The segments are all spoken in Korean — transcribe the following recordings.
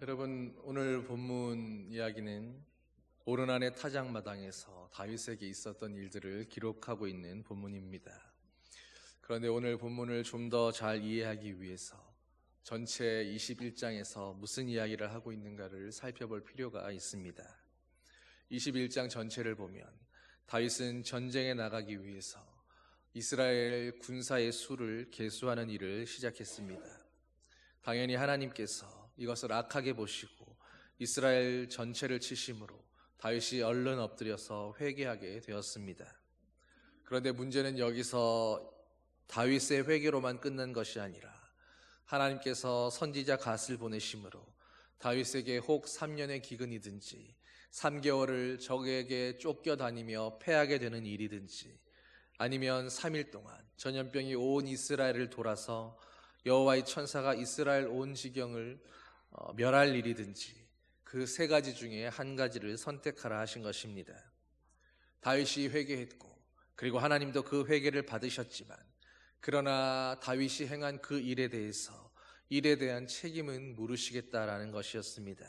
여러분, 오늘 본문 이야기는 오르난의 타작마당에서 다윗에게 있었던 일들을 기록하고 있는 본문입니다. 그런데 오늘 본문을 좀 더 잘 이해하기 위해서 전체 21장에서 무슨 이야기를 하고 있는가를 살펴볼 필요가 있습니다. 21장 전체를 보면 다윗은 전쟁에 나가기 위해서 이스라엘 군사의 수를 계수하는 일을 시작했습니다. 당연히 하나님께서 이것을 악하게 보시고 이스라엘 전체를 치심으로 다윗이 얼른 엎드려서 회개하게 되었습니다. 그런데 문제는 여기서 다윗의 회개로만 끝난 것이 아니라 하나님께서 선지자 갓을 보내심으로 다윗에게 혹 3년의 기근이든지 3개월을 적에게 쫓겨다니며 패하게 되는 일이든지 아니면 3일 동안 전염병이 온 이스라엘을 돌아서 여호와의 천사가 이스라엘 온 지경을 멸할 일이든지 그 세 가지 중에 한 가지를 선택하라 하신 것입니다. 다윗이 회개했고 그리고 하나님도 그 회개를 받으셨지만 그러나 다윗이 행한 그 일에 대한 책임은 물으시겠다라는 것이었습니다.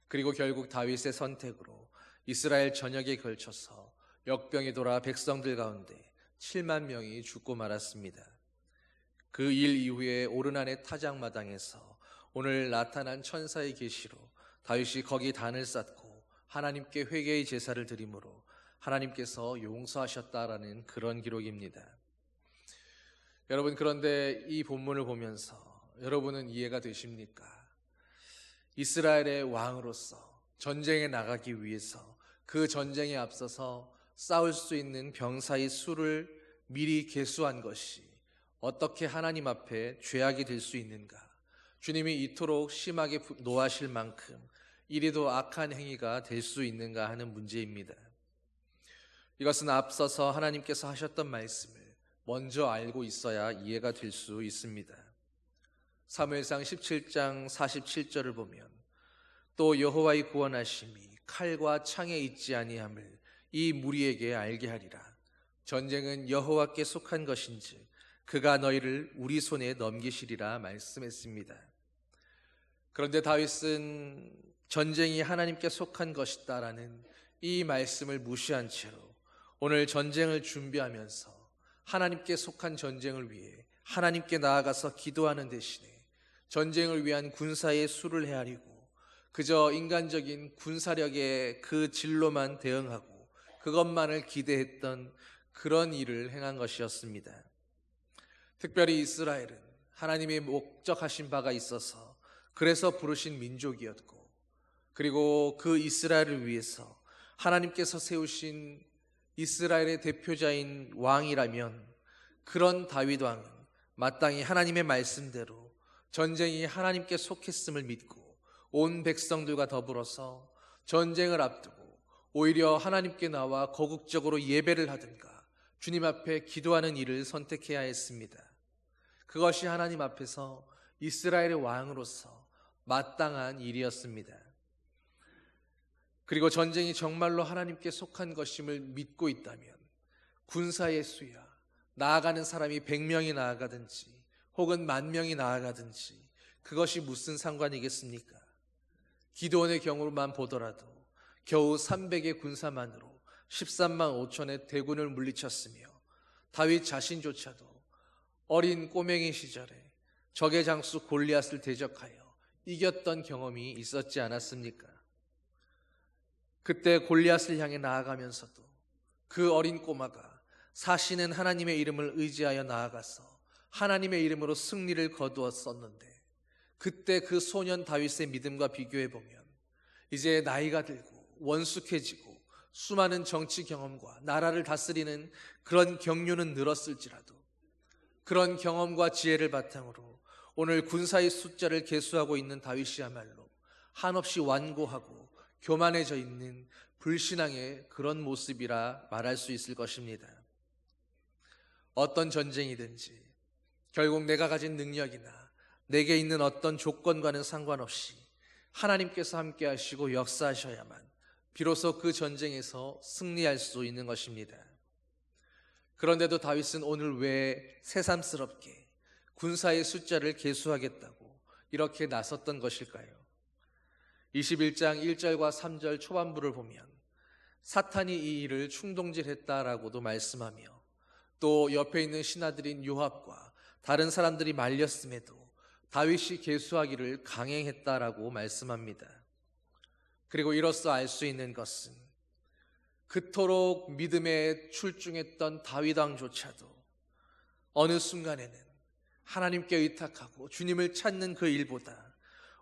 그리고 결국 다윗의 선택으로 이스라엘 전역에 걸쳐서 역병이 돌아 백성들 가운데 7만 명이 죽고 말았습니다. 그 일 이후에 오르난의 타작마당에서 오늘 나타난 천사의 계시로 다윗이 거기 단을 쌓고 하나님께 회개의 제사를 드림으로 하나님께서 용서하셨다라는 그런 기록입니다. 여러분, 그런데 이 본문을 보면서 여러분은 이해가 되십니까? 이스라엘의 왕으로서 전쟁에 나가기 위해서 그 전쟁에 앞서서 싸울 수 있는 병사의 수를 미리 계수한 것이 어떻게 하나님 앞에 죄악이 될 수 있는가? 주님이 이토록 심하게 노하실 만큼 이리도 악한 행위가 될 수 있는가 하는 문제입니다. 이것은 앞서서 하나님께서 하셨던 말씀을 먼저 알고 있어야 이해가 될 수 있습니다. 사무엘상 17장 47절을 보면 또 여호와의 구원하심이 칼과 창에 있지 아니함을 이 무리에게 알게 하리라. 전쟁은 여호와께 속한 것인즉 그가 너희를 우리 손에 넘기시리라 말씀했습니다. 그런데 다윗은 전쟁이 하나님께 속한 것이다라는 이 말씀을 무시한 채로 오늘 전쟁을 준비하면서 하나님께 속한 전쟁을 위해 하나님께 나아가서 기도하는 대신에 전쟁을 위한 군사의 수를 헤아리고 그저 인간적인 군사력의 그 진로만 대응하고 그것만을 기대했던 그런 일을 행한 것이었습니다. 특별히 이스라엘은 하나님이 목적하신 바가 있어서 그래서 부르신 민족이었고 그리고 그 이스라엘을 위해서 하나님께서 세우신 이스라엘의 대표자인 왕이라면 그런 다윗 왕은 마땅히 하나님의 말씀대로 전쟁이 하나님께 속했음을 믿고 온 백성들과 더불어서 전쟁을 앞두고 오히려 하나님께 나와 거국적으로 예배를 하든가 주님 앞에 기도하는 일을 선택해야 했습니다. 그것이 하나님 앞에서 이스라엘의 왕으로서 마땅한 일이었습니다. 그리고 전쟁이 정말로 하나님께 속한 것임을 믿고 있다면 군사의 수야 나아가는 사람이 100명이 나아가든지 혹은 10,000명이 나아가든지 그것이 무슨 상관이겠습니까? 기드온의 경우만 보더라도 겨우 300의 군사만으로 13만 5천의 대군을 물리쳤으며 다윗 자신조차도 어린 꼬맹이 시절에 적의 장수 골리앗을 대적하여 이겼던 경험이 있었지 않았습니까? 그때 골리앗을 향해 나아가면서도 그 어린 꼬마가 사시는 하나님의 이름을 의지하여 나아가서 하나님의 이름으로 승리를 거두었었는데 그때 그 소년 다윗의 믿음과 비교해보면 이제 나이가 들고 원숙해지고 수많은 정치 경험과 나라를 다스리는 그런 경륜은 늘었을지라도 그런 경험과 지혜를 바탕으로 오늘 군사의 숫자를 계수하고 있는 다윗이야말로 한없이 완고하고 교만해져 있는 불신앙의 그런 모습이라 말할 수 있을 것입니다. 어떤 전쟁이든지 결국 내가 가진 능력이나 내게 있는 어떤 조건과는 상관없이 하나님께서 함께 하시고 역사하셔야만 비로소 그 전쟁에서 승리할 수 있는 것입니다. 그런데도 다윗은 오늘 왜 새삼스럽게 군사의 숫자를 계수하겠다고 이렇게 나섰던 것일까요? 21장 1절과 3절 초반부를 보면 사탄이 이 일을 충동질했다라고도 말씀하며, 또 옆에 있는 신하들인 요압과 다른 사람들이 말렸음에도 다윗이 계수하기를 강행했다라고 말씀합니다. 그리고 이로써 알 수 있는 것은 그토록 믿음에 출중했던 다윗 왕조차도 어느 순간에는 하나님께 의탁하고 주님을 찾는 그 일보다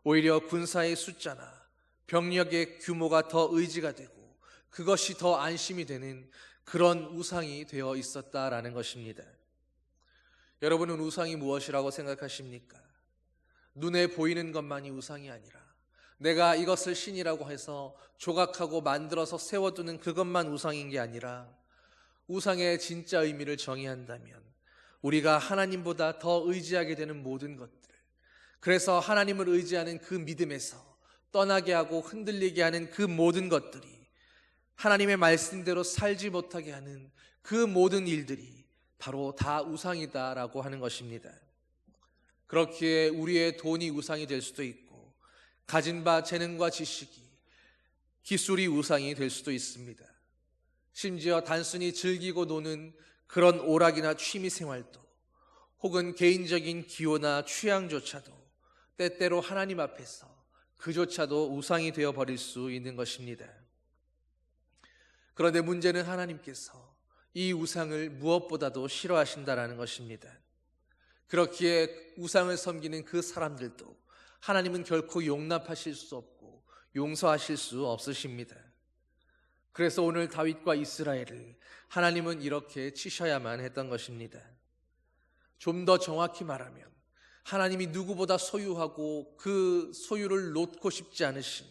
오히려 군사의 숫자나 병력의 규모가 더 의지가 되고 그것이 더 안심이 되는 그런 우상이 되어 있었다라는 것입니다. 여러분은 우상이 무엇이라고 생각하십니까? 눈에 보이는 것만이 우상이 아니라 내가 이것을 신이라고 해서 조각하고 만들어서 세워두는 그것만 우상인 게 아니라, 우상의 진짜 의미를 정의한다면 우리가 하나님보다 더 의지하게 되는 모든 것들, 그래서 하나님을 의지하는 그 믿음에서 떠나게 하고 흔들리게 하는 그 모든 것들이, 하나님의 말씀대로 살지 못하게 하는 그 모든 일들이 바로 다 우상이다라고 하는 것입니다. 그렇기에 우리의 돈이 우상이 될 수도 있고, 가진 바 재능과 지식이, 기술이 우상이 될 수도 있습니다. 심지어 단순히 즐기고 노는 그런 오락이나 취미생활도, 혹은 개인적인 기호나 취향조차도 때때로 하나님 앞에서 그조차도 우상이 되어버릴 수 있는 것입니다. 그런데 문제는 하나님께서 이 우상을 무엇보다도 싫어하신다라는 것입니다. 그렇기에 우상을 섬기는 그 사람들도 하나님은 결코 용납하실 수 없고 용서하실 수 없으십니다. 그래서 오늘 다윗과 이스라엘을 하나님은 이렇게 치셔야만 했던 것입니다. 좀 더 정확히 말하면 하나님이 누구보다 소유하고 그 소유를 놓고 싶지 않으신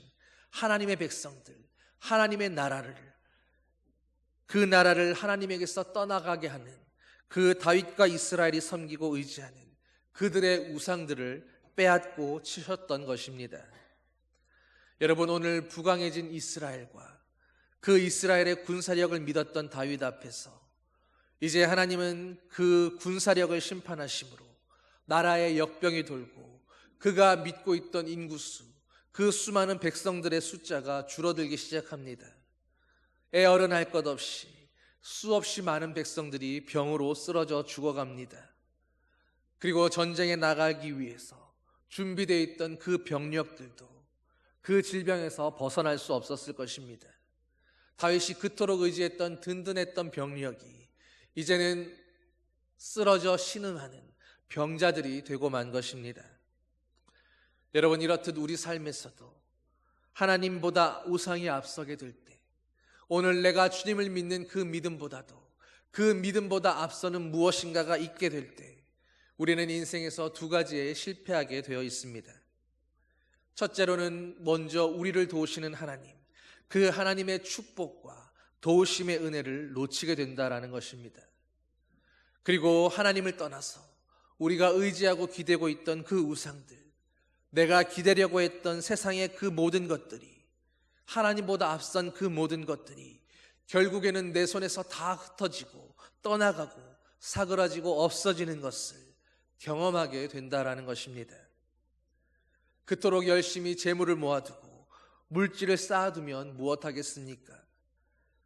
하나님의 백성들, 하나님의 나라를, 그 나라를 하나님에게서 떠나가게 하는 그 다윗과 이스라엘이 섬기고 의지하는 그들의 우상들을 빼앗고 치셨던 것입니다. 여러분, 오늘 부강해진 이스라엘과 그 이스라엘의 군사력을 믿었던 다윗 앞에서 이제 하나님은 그 군사력을 심판하심으로 나라의 역병이 돌고 그가 믿고 있던 인구수, 그 수많은 백성들의 숫자가 줄어들기 시작합니다. 애어른할 것 없이 수없이 많은 백성들이 병으로 쓰러져 죽어갑니다. 그리고 전쟁에 나가기 위해서 준비되어 있던 그 병력들도 그 질병에서 벗어날 수 없었을 것입니다. 다윗이 그토록 의지했던 든든했던 병력이 이제는 쓰러져 신음하는 병자들이 되고 만 것입니다. 여러분, 이렇듯 우리 삶에서도 하나님보다 우상이 앞서게 될 때, 오늘 내가 주님을 믿는 그 믿음보다도 그 믿음보다 앞서는 무엇인가가 있게 될 때 우리는 인생에서 두 가지에 실패하게 되어 있습니다. 첫째로는 먼저 우리를 도우시는 하나님, 그 하나님의 축복과 도우심의 은혜를 놓치게 된다라는 것입니다. 그리고 하나님을 떠나서 우리가 의지하고 기대고 있던 그 우상들, 내가 기대려고 했던 세상의 그 모든 것들이, 하나님보다 앞선 그 모든 것들이 결국에는 내 손에서 다 흩어지고 떠나가고 사그라지고 없어지는 것을 경험하게 된다라는 것입니다. 그토록 열심히 재물을 모아두고 물질을 쌓아두면 무엇하겠습니까?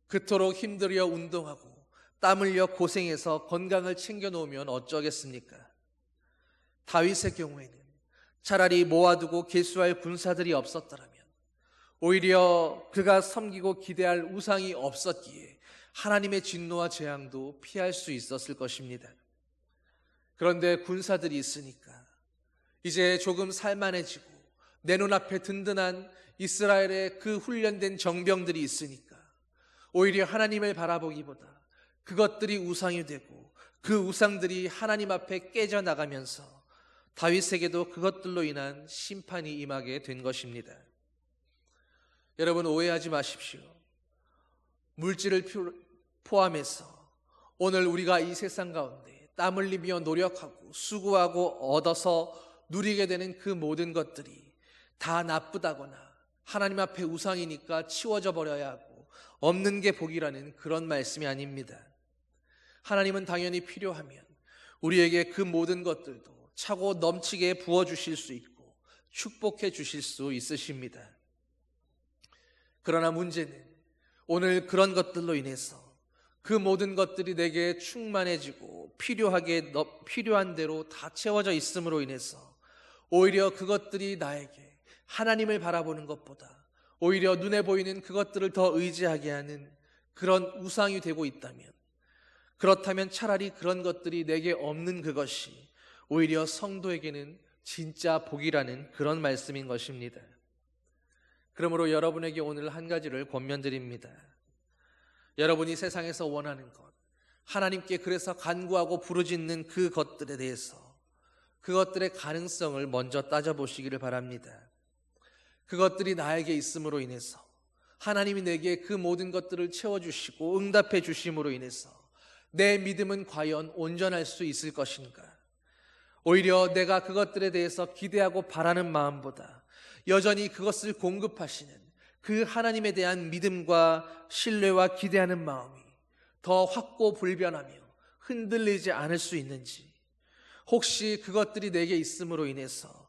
그토록 힘들여 운동하고 땀 흘려 고생해서 건강을 챙겨놓으면 어쩌겠습니까? 다윗의 경우에는 차라리 모아두고 계수할 군사들이 없었더라면, 오히려 그가 섬기고 기대할 우상이 없었기에 하나님의 진노와 재앙도 피할 수 있었을 것입니다. 그런데 군사들이 있으니까 이제 조금 살만해지고 내 눈앞에 든든한 이스라엘의 그 훈련된 정병들이 있으니까 오히려 하나님을 바라보기보다 그것들이 우상이 되고 그 우상들이 하나님 앞에 깨져나가면서 다윗에게도 그것들로 인한 심판이 임하게 된 것입니다. 여러분, 오해하지 마십시오. 물질을 포함해서 오늘 우리가 이 세상 가운데 땀 흘리며 노력하고 수고하고 얻어서 누리게 되는 그 모든 것들이 다 나쁘다거나 하나님 앞에 우상이니까 치워져 버려야 하고 없는 게 복이라는 그런 말씀이 아닙니다. 하나님은 당연히 필요하면 우리에게 그 모든 것들도 차고 넘치게 부어주실 수 있고 축복해 주실 수 있으십니다. 그러나 문제는 오늘 그런 것들로 인해서 그 모든 것들이 내게 충만해지고 필요한 대로 다 채워져 있음으로 인해서 오히려 그것들이 나에게 하나님을 바라보는 것보다 오히려 눈에 보이는 그것들을 더 의지하게 하는 그런 우상이 되고 있다면, 그렇다면 차라리 그런 것들이 내게 없는 그것이 오히려 성도에게는 진짜 복이라는 그런 말씀인 것입니다. 그러므로 여러분에게 오늘 한 가지를 권면드립니다. 여러분이 세상에서 원하는 것, 하나님께 그래서 간구하고 부르짖는 그 것들에 대해서 그것들의 가능성을 먼저 따져보시기를 바랍니다. 그것들이 나에게 있음으로 인해서 하나님이 내게 그 모든 것들을 채워주시고 응답해 주심으로 인해서 내 믿음은 과연 온전할 수 있을 것인가? 오히려 내가 그것들에 대해서 기대하고 바라는 마음보다 여전히 그것을 공급하시는 그 하나님에 대한 믿음과 신뢰와 기대하는 마음이 더 확고불변하며 흔들리지 않을 수 있는지, 혹시 그것들이 내게 있음으로 인해서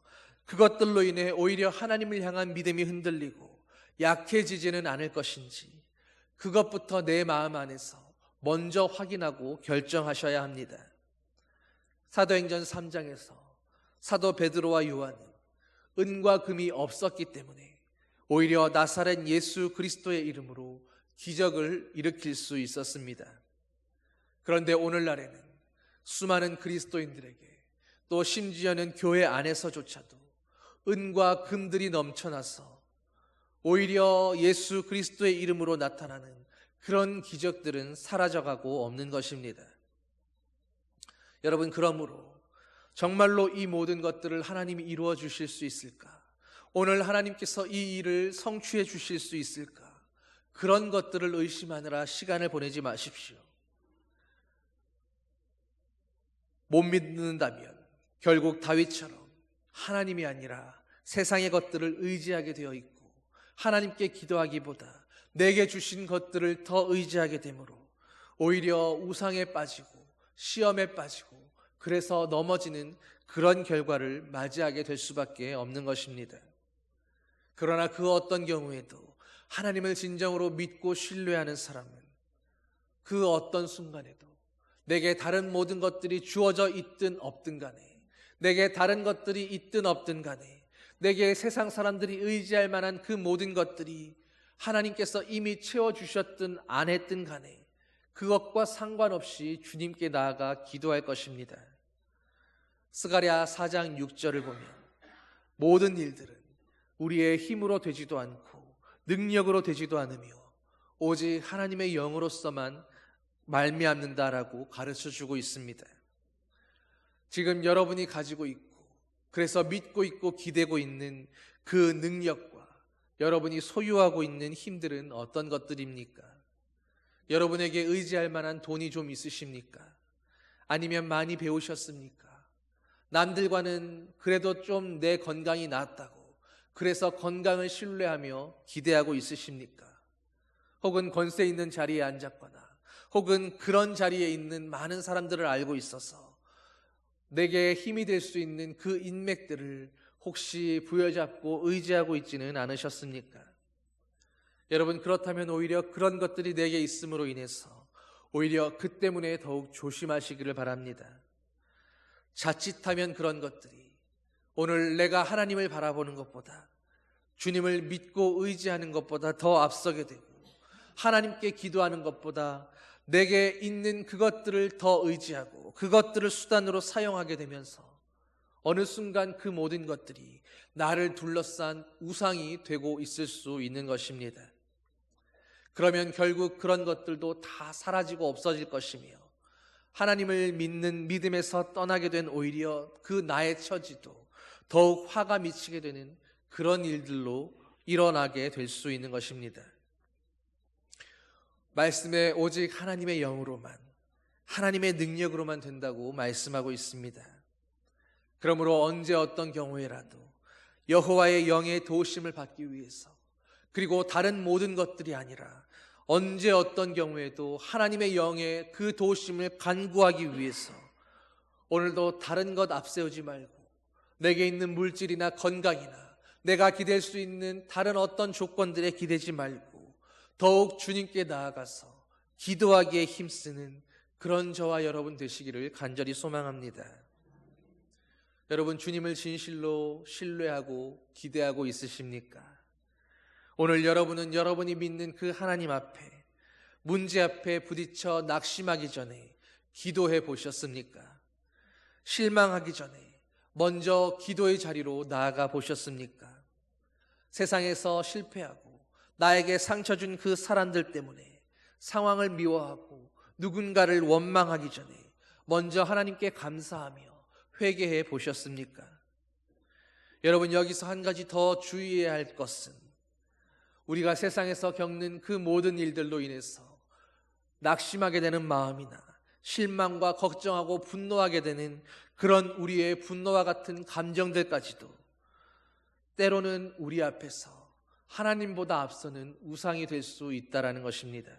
그것들로 인해 오히려 하나님을 향한 믿음이 흔들리고 약해지지는 않을 것인지, 그것부터 내 마음 안에서 먼저 확인하고 결정하셔야 합니다. 사도행전 3장에서 사도 베드로와 요한은 은과 금이 없었기 때문에 오히려 나사렛 예수 그리스도의 이름으로 기적을 일으킬 수 있었습니다. 그런데 오늘날에는 수많은 그리스도인들에게, 또 심지어는 교회 안에서조차도 은과 금들이 넘쳐나서 오히려 예수 그리스도의 이름으로 나타나는 그런 기적들은 사라져가고 없는 것입니다. 여러분, 그러므로 정말로 이 모든 것들을 하나님이 이루어 주실 수 있을까? 오늘 하나님께서 이 일을 성취해 주실 수 있을까? 그런 것들을 의심하느라 시간을 보내지 마십시오. 못 믿는다면 결국 다윗처럼 하나님이 아니라 세상의 것들을 의지하게 되어 있고, 하나님께 기도하기보다 내게 주신 것들을 더 의지하게 되므로 오히려 우상에 빠지고 시험에 빠지고 그래서 넘어지는 그런 결과를 맞이하게 될 수밖에 없는 것입니다. 그러나 그 어떤 경우에도 하나님을 진정으로 믿고 신뢰하는 사람은 그 어떤 순간에도 내게 다른 모든 것들이 주어져 있든 없든 간에, 내게 다른 것들이 있든 없든 간에, 내게 세상 사람들이 의지할 만한 그 모든 것들이 하나님께서 이미 채워주셨든 안 했든 간에 그것과 상관없이 주님께 나아가 기도할 것입니다. 스가랴 4장 6절을 보면 모든 일들은 우리의 힘으로 되지도 않고 능력으로 되지도 않으며 오직 하나님의 영으로서만 말미암는다라고 가르쳐주고 있습니다. 지금 여러분이 가지고 있고 그래서 믿고 있고 기대고 있는 그 능력과 여러분이 소유하고 있는 힘들은 어떤 것들입니까? 여러분에게 의지할 만한 돈이 좀 있으십니까? 아니면 많이 배우셨습니까? 남들과는 그래도 좀 내 건강이 낫다고 그래서 건강을 신뢰하며 기대하고 있으십니까? 혹은 권세 있는 자리에 앉았거나 혹은 그런 자리에 있는 많은 사람들을 알고 있어서 내게 힘이 될 수 있는 그 인맥들을 혹시 부여잡고 의지하고 있지는 않으셨습니까? 여러분, 그렇다면 오히려 그런 것들이 내게 있음으로 인해서 오히려 그 때문에 더욱 조심하시기를 바랍니다. 자칫하면 그런 것들이 오늘 내가 하나님을 바라보는 것보다, 주님을 믿고 의지하는 것보다 더 앞서게 되고, 하나님께 기도하는 것보다 내게 있는 그것들을 더 의지하고 그것들을 수단으로 사용하게 되면서 어느 순간 그 모든 것들이 나를 둘러싼 우상이 되고 있을 수 있는 것입니다. 그러면 결국 그런 것들도 다 사라지고 없어질 것이며 하나님을 믿는 믿음에서 떠나게 된 오히려 그 나의 처지도 더욱 화가 미치게 되는 그런 일들로 일어나게 될 수 있는 것입니다. 말씀에 오직 하나님의 영으로만, 하나님의 능력으로만 된다고 말씀하고 있습니다. 그러므로 언제 어떤 경우에라도 여호와의 영의 도우심을 받기 위해서, 그리고 다른 모든 것들이 아니라 언제 어떤 경우에도 하나님의 영의 그 도우심을 간구하기 위해서 오늘도 다른 것 앞세우지 말고 내게 있는 물질이나 건강이나 내가 기댈 수 있는 다른 어떤 조건들에 기대지 말고 더욱 주님께 나아가서 기도하기에 힘쓰는 그런 저와 여러분 되시기를 간절히 소망합니다. 여러분, 주님을 진실로 신뢰하고 기대하고 있으십니까? 오늘 여러분은 여러분이 믿는 그 하나님 앞에, 문제 앞에 부딪혀 낙심하기 전에 기도해 보셨습니까? 실망하기 전에 먼저 기도의 자리로 나아가 보셨습니까? 세상에서 실패하고 나에게 상처 준 그 사람들 때문에 상황을 미워하고 누군가를 원망하기 전에 먼저 하나님께 감사하며 회개해 보셨습니까? 여러분, 여기서 한 가지 더 주의해야 할 것은 우리가 세상에서 겪는 그 모든 일들로 인해서 낙심하게 되는 마음이나 실망과 걱정하고 분노하게 되는 그런 우리의 분노와 같은 감정들까지도 때로는 우리 앞에서 하나님보다 앞서는 우상이 될 수 있다는 것입니다.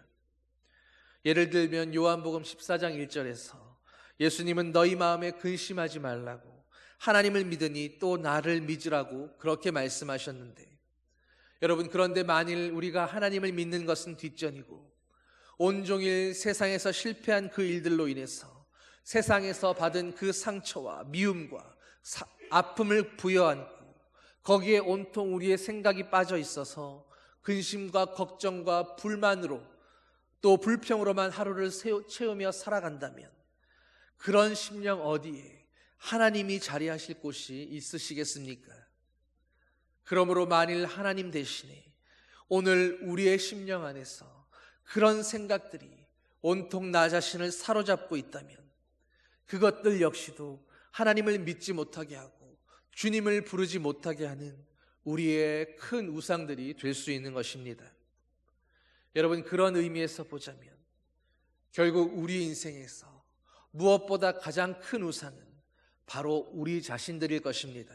예를 들면 요한복음 14장 1절에서 예수님은 너희 마음에 근심하지 말라고 하나님을 믿으니 또 나를 믿으라고 그렇게 말씀하셨는데, 여러분, 그런데 만일 우리가 하나님을 믿는 것은 뒷전이고 온종일 세상에서 실패한 그 일들로 인해서 세상에서 받은 그 상처와 미움과 아픔을 부여안고 거기에 온통 우리의 생각이 빠져 있어서 근심과 걱정과 불만으로 또 불평으로만 하루를 채우며 살아간다면 그런 심령 어디에 하나님이 자리하실 곳이 있으시겠습니까? 그러므로 만일 하나님 대신에 오늘 우리의 심령 안에서 그런 생각들이 온통 나 자신을 사로잡고 있다면 그것들 역시도 하나님을 믿지 못하게 하고 주님을 부르지 못하게 하는 우리의 큰 우상들이 될 수 있는 것입니다. 여러분, 그런 의미에서 보자면 결국 우리 인생에서 무엇보다 가장 큰 우상은 바로 우리 자신들일 것입니다.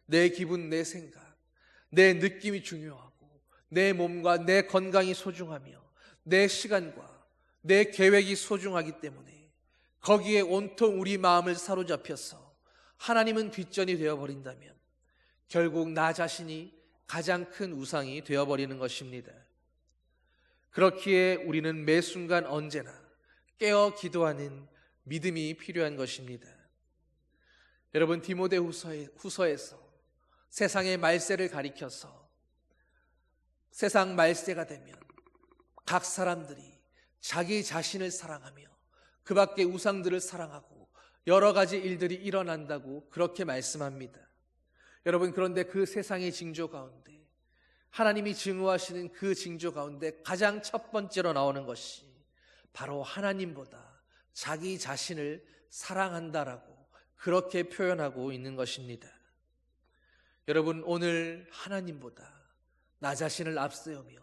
내 기분, 내 생각, 내 느낌이 중요하고 내 몸과 내 건강이 소중하며 내 시간과 내 계획이 소중하기 때문에 거기에 온통 우리 마음을 사로잡혀서 하나님은 뒷전이 되어버린다면 결국 나 자신이 가장 큰 우상이 되어버리는 것입니다. 그렇기에 우리는 매 순간 언제나 깨어 기도하는 믿음이 필요한 것입니다. 여러분, 디모데후서에서 세상의 말세를 가리켜서 세상 말세가 되면 각 사람들이 자기 자신을 사랑하며 그 밖의 우상들을 사랑하고 여러 가지 일들이 일어난다고 그렇게 말씀합니다. 여러분, 그런데 그 세상의 징조 가운데, 하나님이 증오하시는 그 징조 가운데 가장 첫 번째로 나오는 것이 바로 하나님보다 자기 자신을 사랑한다라고 그렇게 표현하고 있는 것입니다. 여러분, 오늘 하나님보다 나 자신을 앞세우며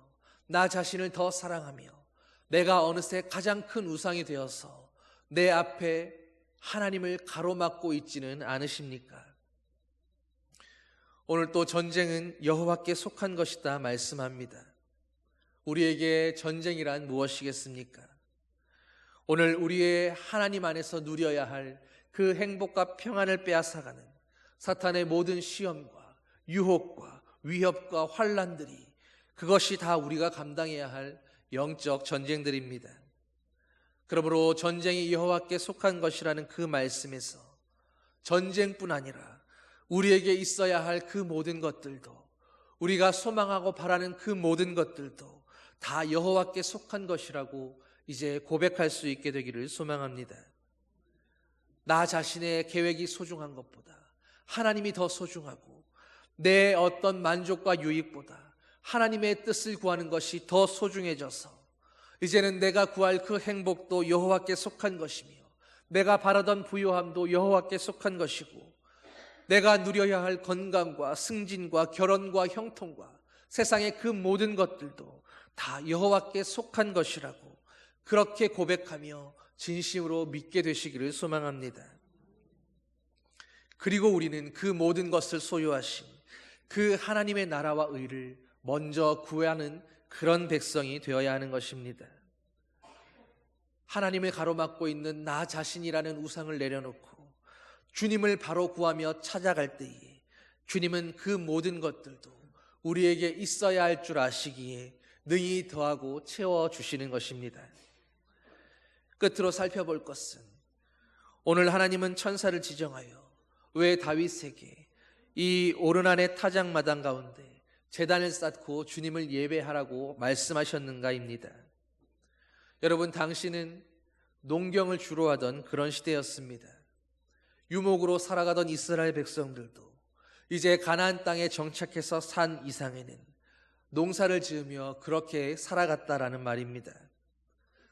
나 자신을 더 사랑하며 내가 어느새 가장 큰 우상이 되어서 내 앞에 하나님을 가로막고 있지는 않으십니까? 오늘 또 전쟁은 여호와께 속한 것이다 말씀합니다. 우리에게 전쟁이란 무엇이겠습니까? 오늘 우리의 하나님 안에서 누려야 할 그 행복과 평안을 빼앗아가는 사탄의 모든 시험과 유혹과 위협과 환난들이, 그것이 다 우리가 감당해야 할 영적 전쟁들입니다. 그러므로 전쟁이 여호와께 속한 것이라는 그 말씀에서 전쟁뿐 아니라 우리에게 있어야 할 그 모든 것들도, 우리가 소망하고 바라는 그 모든 것들도 다 여호와께 속한 것이라고 이제 고백할 수 있게 되기를 소망합니다. 나 자신의 계획이 소중한 것보다 하나님이 더 소중하고 내 어떤 만족과 유익보다 하나님의 뜻을 구하는 것이 더 소중해져서 이제는 내가 구할 그 행복도 여호와께 속한 것이며 내가 바라던 부요함도 여호와께 속한 것이고 내가 누려야 할 건강과 승진과 결혼과 형통과 세상의 그 모든 것들도 다 여호와께 속한 것이라고 그렇게 고백하며 진심으로 믿게 되시기를 소망합니다. 그리고 우리는 그 모든 것을 소유하신 그 하나님의 나라와 의를 먼저 구하는 그런 백성이 되어야 하는 것입니다. 하나님을 가로막고 있는 나 자신이라는 우상을 내려놓고 주님을 바로 구하며 찾아갈 때에 주님은 그 모든 것들도 우리에게 있어야 할 줄 아시기에 능히 더하고 채워주시는 것입니다. 끝으로 살펴볼 것은, 오늘 하나님은 천사를 지정하여 왜 다윗에게 이 오르난의 타작마당 가운데 제단을 쌓고 주님을 예배하라고 말씀하셨는가입니다. 여러분, 당시는 농경을 주로 하던 그런 시대였습니다. 유목으로 살아가던 이스라엘 백성들도 이제 가나안 땅에 정착해서 산 이상에는 농사를 지으며 그렇게 살아갔다라는 말입니다.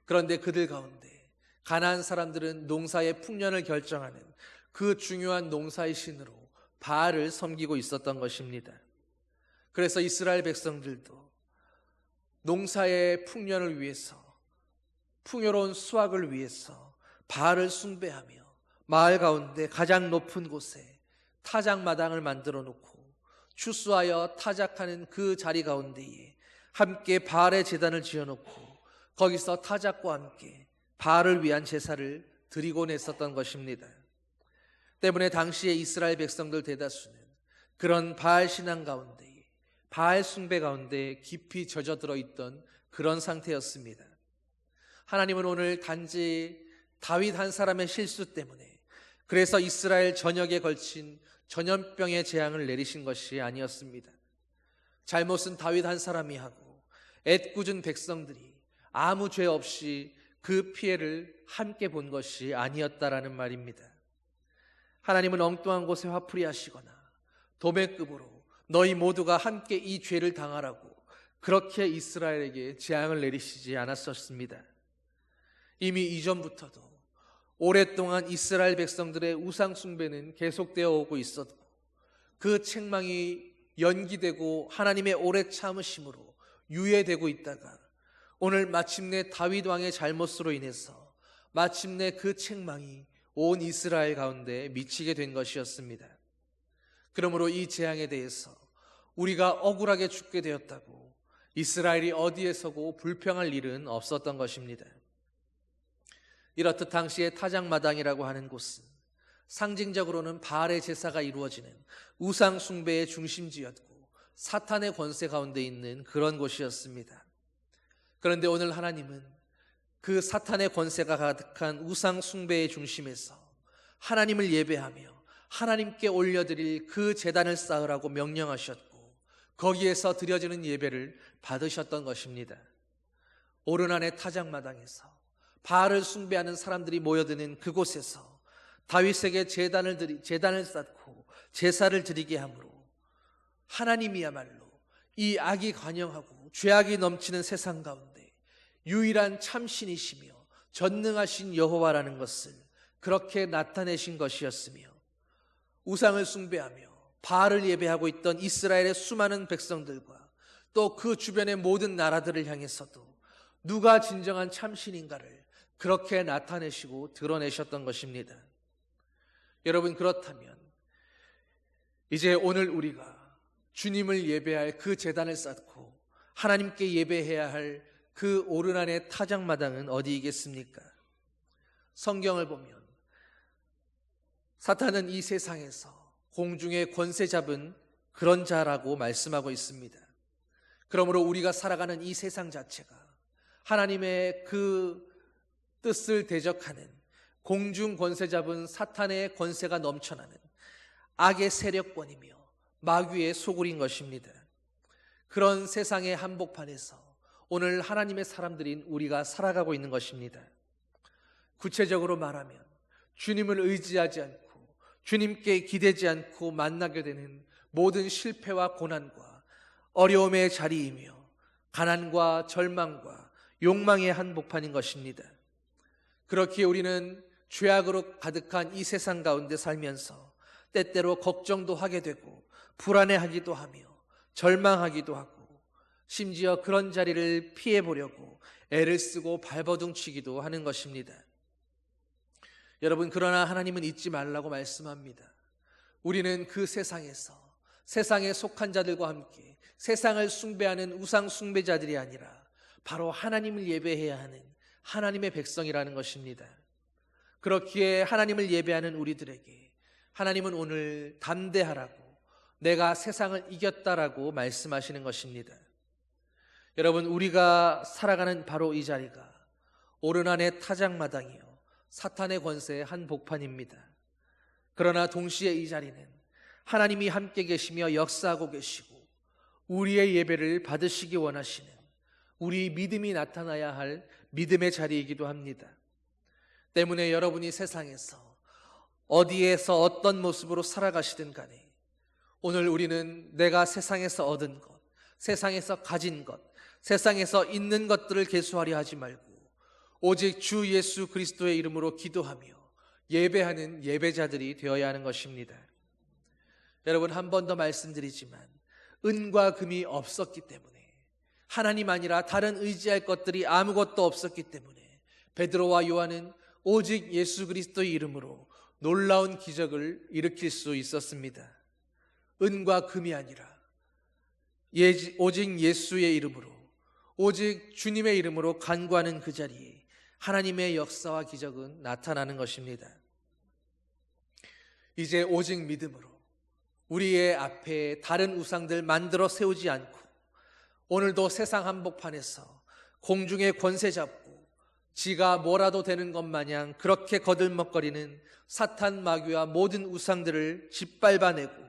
그런데 그들 가운데 가나안 사람들은 농사의 풍년을 결정하는 그 중요한 농사의 신으로 바알을 섬기고 있었던 것입니다. 그래서 이스라엘 백성들도 농사의 풍년을 위해서, 풍요로운 수확을 위해서 바알을 숭배하며 마을 가운데 가장 높은 곳에 타작마당을 만들어 놓고 추수하여 타작하는 그 자리 가운데에 함께 바알의 제단을 지어놓고 거기서 타작과 함께 바알을 위한 제사를 드리곤 했었던 것입니다. 때문에 당시의 이스라엘 백성들 대다수는 그런 바알 신앙 가운데, 바알 숭배 가운데 깊이 젖어들어 있던 그런 상태였습니다. 하나님은 오늘 단지 다윗 한 사람의 실수 때문에, 그래서 이스라엘 전역에 걸친 전염병의 재앙을 내리신 것이 아니었습니다. 잘못은 다윗 한 사람이 하고 애꿎은 백성들이 아무 죄 없이 그 피해를 함께 본 것이 아니었다라는 말입니다. 하나님은 엉뚱한 곳에 화풀이 하시거나 도매급으로 너희 모두가 함께 이 죄를 당하라고 그렇게 이스라엘에게 재앙을 내리시지 않았었습니다. 이미 이전부터도 오랫동안 이스라엘 백성들의 우상 숭배는 계속되어 오고 있었고, 그 책망이 연기되고 하나님의 오래 참으심으로 유예되고 있다가 오늘 마침내 다윗 왕의 잘못으로 인해서 마침내 그 책망이 온 이스라엘 가운데 미치게 된 것이었습니다. 그러므로 이 재앙에 대해서 우리가 억울하게 죽게 되었다고 이스라엘이 어디에 서고 불평할 일은 없었던 것입니다. 이렇듯 당시의 타작마당이라고 하는 곳은 상징적으로는 바알의 제사가 이루어지는 우상 숭배의 중심지였고 사탄의 권세 가운데 있는 그런 곳이었습니다. 그런데 오늘 하나님은 그 사탄의 권세가 가득한 우상 숭배의 중심에서 하나님을 예배하며 하나님께 올려드릴 그 제단을 쌓으라고 명령하셨고, 거기에서 드려지는 예배를 받으셨던 것입니다. 오르난의 타작마당에서 바알을 숭배하는 사람들이 모여드는 그곳에서 다윗에게 제단을 쌓고 제사를 드리게 함으로 하나님이야말로 이 악이 관영하고 죄악이 넘치는 세상 가운데 유일한 참신이시며 전능하신 여호와라는 것을 그렇게 나타내신 것이었으며, 우상을 숭배하며 바알을 예배하고 있던 이스라엘의 수많은 백성들과 또 그 주변의 모든 나라들을 향해서도 누가 진정한 참신인가를 그렇게 나타내시고 드러내셨던 것입니다. 여러분, 그렇다면 이제 오늘 우리가 주님을 예배할 그 제단을 쌓고 하나님께 예배해야 할 그 오르난의 타작마당은 어디이겠습니까? 성경을 보면 사탄은 이 세상에서 공중의 권세 잡은 그런 자라고 말씀하고 있습니다. 그러므로 우리가 살아가는 이 세상 자체가 하나님의 그 뜻을 대적하는 공중 권세 잡은 사탄의 권세가 넘쳐나는 악의 세력권이며 마귀의 소굴인 것입니다. 그런 세상의 한복판에서 오늘 하나님의 사람들인 우리가 살아가고 있는 것입니다. 구체적으로 말하면 주님을 의지하지 않고 주님께 기대지 않고 만나게 되는 모든 실패와 고난과 어려움의 자리이며 가난과 절망과 욕망의 한복판인 것입니다. 그렇기에 우리는 죄악으로 가득한 이 세상 가운데 살면서 때때로 걱정도 하게 되고 불안해하기도 하며 절망하기도 하고, 심지어 그런 자리를 피해보려고 애를 쓰고 발버둥치기도 하는 것입니다. 여러분, 그러나 하나님은 잊지 말라고 말씀합니다. 우리는 그 세상에서 세상에 속한 자들과 함께 세상을 숭배하는 우상 숭배자들이 아니라 바로 하나님을 예배해야 하는 하나님의 백성이라는 것입니다. 그렇기에 하나님을 예배하는 우리들에게 하나님은 오늘 담대하라고, 내가 세상을 이겼다라고 말씀하시는 것입니다. 여러분, 우리가 살아가는 바로 이 자리가 오르난의 타작마당이요, 사탄의 권세의 한복판입니다. 그러나 동시에 이 자리는 하나님이 함께 계시며 역사하고 계시고 우리의 예배를 받으시기 원하시는, 우리 믿음이 나타나야 할 믿음의 자리이기도 합니다. 때문에 여러분이 세상에서 어디에서 어떤 모습으로 살아가시든 간에 오늘 우리는 내가 세상에서 얻은 것, 세상에서 가진 것, 세상에서 있는 것들을 계수하려 하지 말고 오직 주 예수 그리스도의 이름으로 기도하며 예배하는 예배자들이 되어야 하는 것입니다. 여러분, 한 번 더 말씀드리지만 은과 금이 없었기 때문에, 하나님 아니라 다른 의지할 것들이 아무것도 없었기 때문에 베드로와 요한은 오직 예수 그리스도의 이름으로 놀라운 기적을 일으킬 수 있었습니다. 은과 금이 아니라 오직 예수의 이름으로, 오직 주님의 이름으로 간구하는 그 자리에 하나님의 역사와 기적은 나타나는 것입니다. 이제 오직 믿음으로 우리의 앞에 다른 우상들 만들어 세우지 않고 오늘도 세상 한복판에서 공중의 권세 잡고 지가 뭐라도 되는 것 마냥 그렇게 거들먹거리는 사탄 마귀와 모든 우상들을 짓밟아내고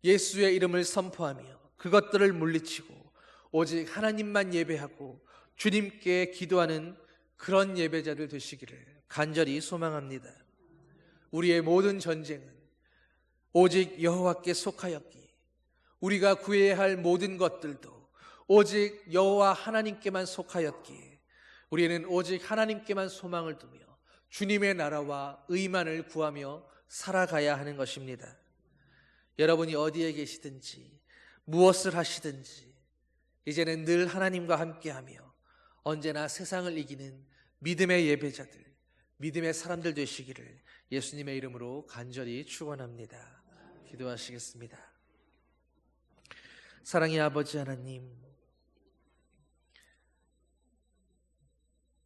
예수의 이름을 선포하며 그것들을 물리치고 오직 하나님만 예배하고 주님께 기도하는 그런 예배자들 되시기를 간절히 소망합니다. 우리의 모든 전쟁은 오직 여호와께 속하였기에 우리가 구해야 할 모든 것들도 오직 여호와 하나님께만 속하였기에 우리는 오직 하나님께만 소망을 두며 주님의 나라와 의만을 구하며 살아가야 하는 것입니다. 여러분이 어디에 계시든지 무엇을 하시든지 이제는 늘 하나님과 함께하며 언제나 세상을 이기는 믿음의 예배자들, 믿음의 사람들 되시기를 예수님의 이름으로 간절히 축원합니다. 기도하시겠습니다. 사랑의 아버지 하나님,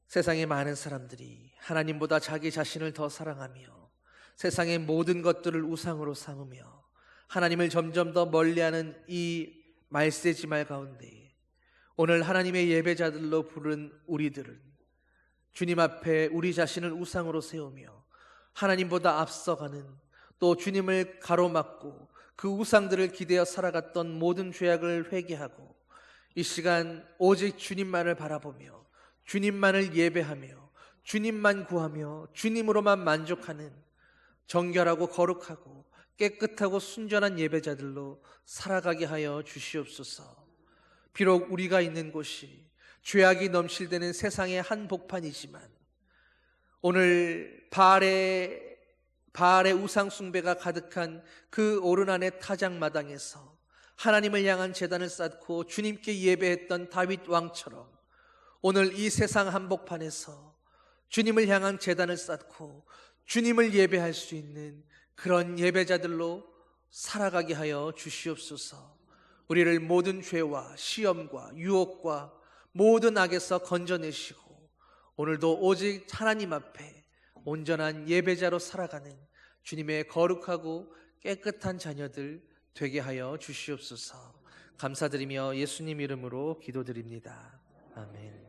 세상의 많은 사람들이 하나님보다 자기 자신을 더 사랑하며 세상의 모든 것들을 우상으로 삼으며 하나님을 점점 더 멀리하는 이 말세지말 가운데 오늘 하나님의 예배자들로 부른 우리들은 주님 앞에 우리 자신을 우상으로 세우며 하나님보다 앞서가는, 또 주님을 가로막고 그 우상들을 기대어 살아갔던 모든 죄악을 회개하고 이 시간 오직 주님만을 바라보며 주님만을 예배하며 주님만 구하며 주님으로만 만족하는 정결하고 거룩하고 깨끗하고 순전한 예배자들로 살아가게 하여 주시옵소서. 비록 우리가 있는 곳이 죄악이 넘실대는 세상의 한복판이지만 오늘 바알의 우상 숭배가 가득한 그 오르난의 타작마당에서 하나님을 향한 제단을 쌓고 주님께 예배했던 다윗 왕처럼 오늘 이 세상 한복판에서 주님을 향한 제단을 쌓고 주님을 예배할 수 있는 그런 예배자들로 살아가게 하여 주시옵소서. 우리를 모든 죄와 시험과 유혹과 모든 악에서 건져내시고 오늘도 오직 하나님 앞에 온전한 예배자로 살아가는 주님의 거룩하고 깨끗한 자녀들 되게 하여 주시옵소서. 감사드리며 예수님 이름으로 기도드립니다. 아멘.